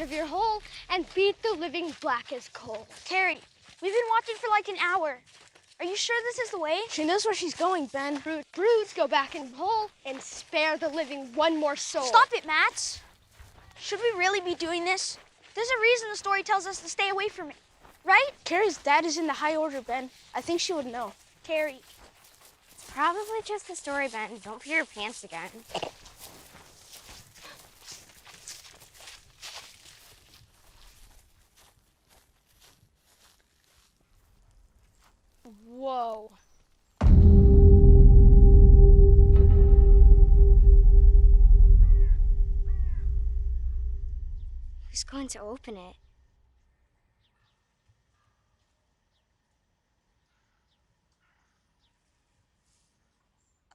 of your hole and beat the living black as coal. Carrie, we've been watching for like an hour. Are you sure this is the way? She knows where she's going, Ben. Brutes, go back in the hole and spare the living one more soul. Stop it, Max. Should we really be doing this? There's a reason the story tells us to stay away from it, right? Carrie's dad is in the high order, Ben. I think she would know. Carrie. It's probably just the story, Ben. Don't pee your pants again. Whoa. Who's going to open it?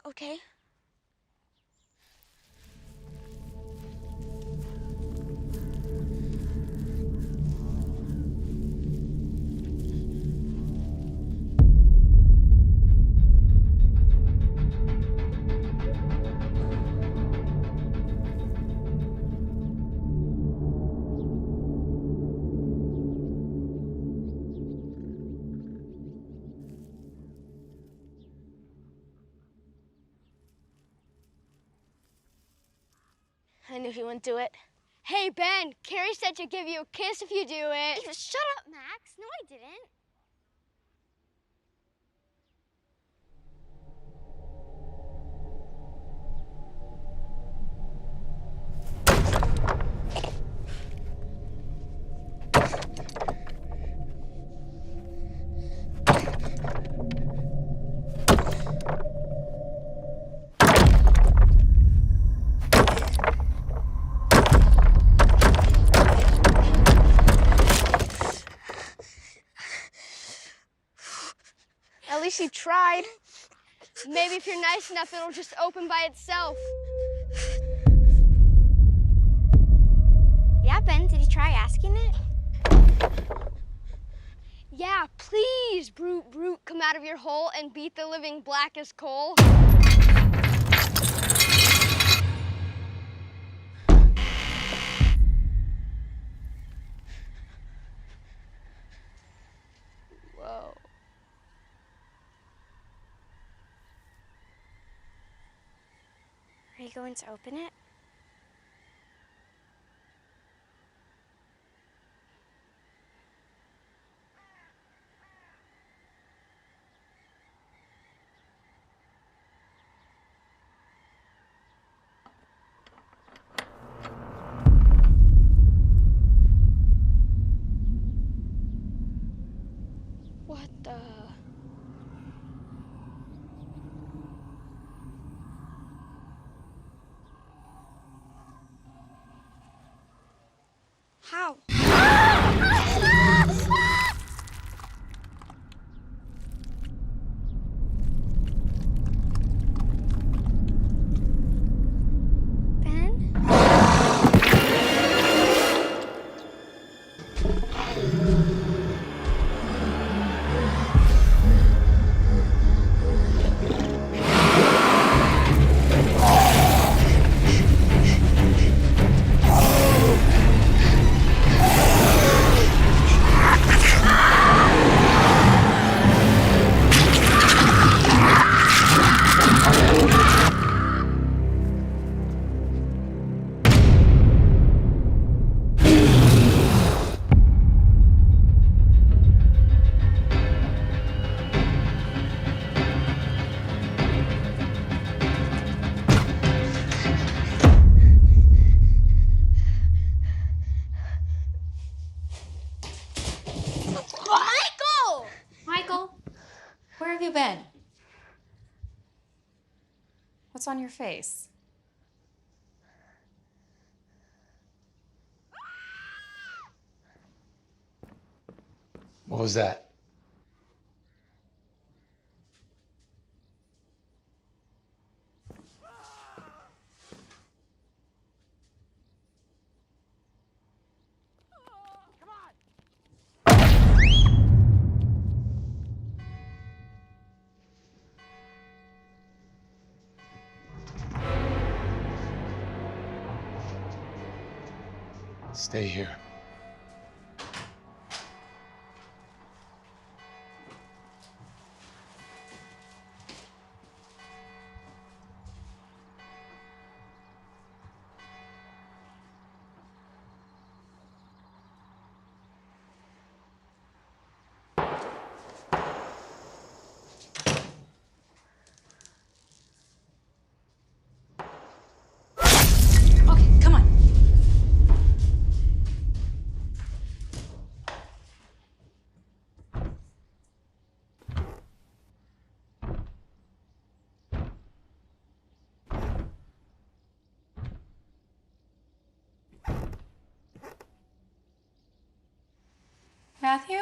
Okay. I knew he wouldn't do it. Hey, Ben, Carrie said she'd give you a kiss if you do it. Shut up, Max. No, I didn't. At least he tried. Maybe if you're nice enough, it'll just open by itself. Yeah, Ben, did you try asking it? Yeah, please, brute, come out of your hole and beat the living black as coal. Whoa. Are you going to open it? What the? How? Ben? Michael, where have you been? What's on your face? What was that? Stay here. Okay, come on. Matthew?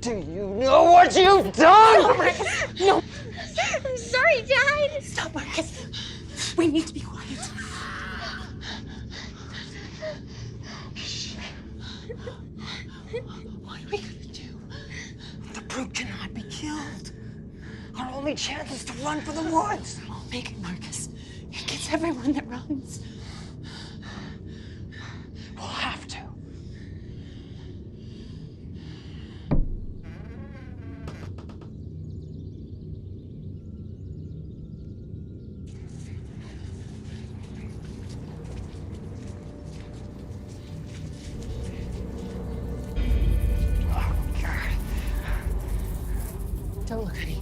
Do you know what you've done? I'm sorry, Dad. Stop, Marcus. We need to be quiet. What are we gonna do? The brute cannot be killed. Our only chance is to run for the woods. We'll make it, Marcus. It gets everyone that runs. We'll have to. Oh, God. Don't look, honey.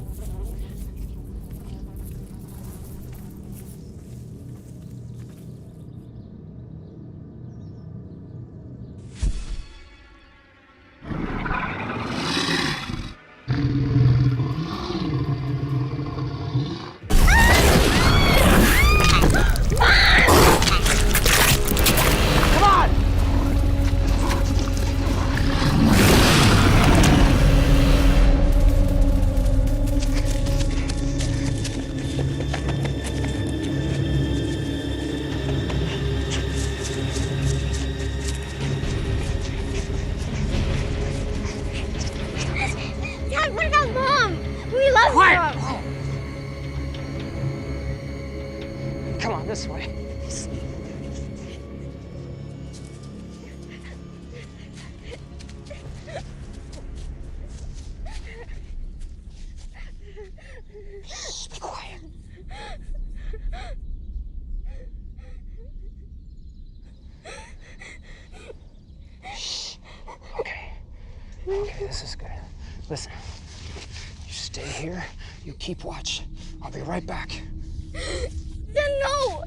Dad, what about Mom? We love Quiet! Mom. Come on, this way. Shh, be quiet. Shh. Okay. Okay, this is good. Listen, you stay here, you keep watch. I'll be right back. Then no.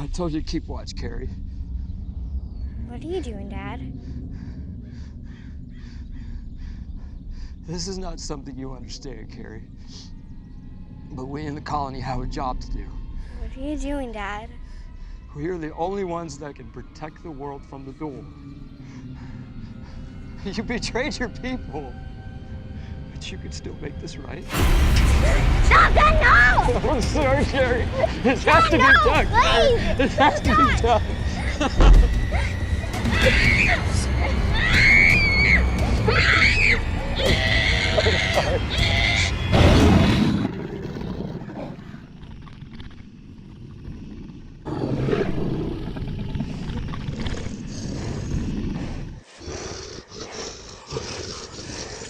I told you to keep watch, Carrie. What are you doing, Dad? This is not something you understand, Carrie. But we in the colony have a job to do. What are you doing, Dad? We are the only ones that can protect the world from the door. You betrayed your people. But you could still make this right. Stop that! No! I'm sorry, Carrie. This has to be done. Please! This has to be done.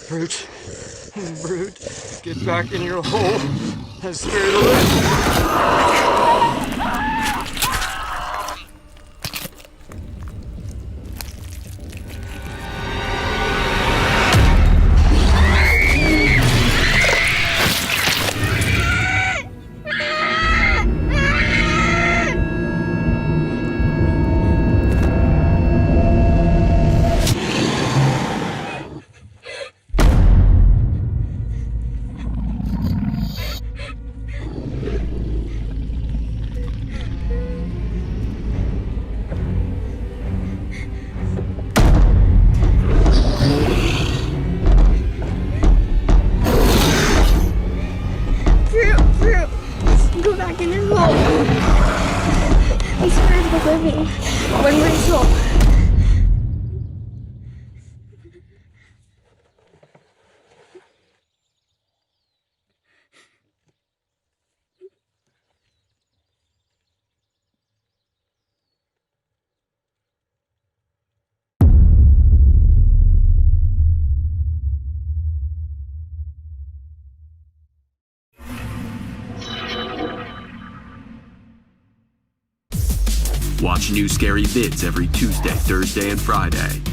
Brute. Brute. Get back in your hole and spare the living. Go back in his hole. He's trying to living. When we're soul. Watch new scary vids every Tuesday, Thursday, and Friday.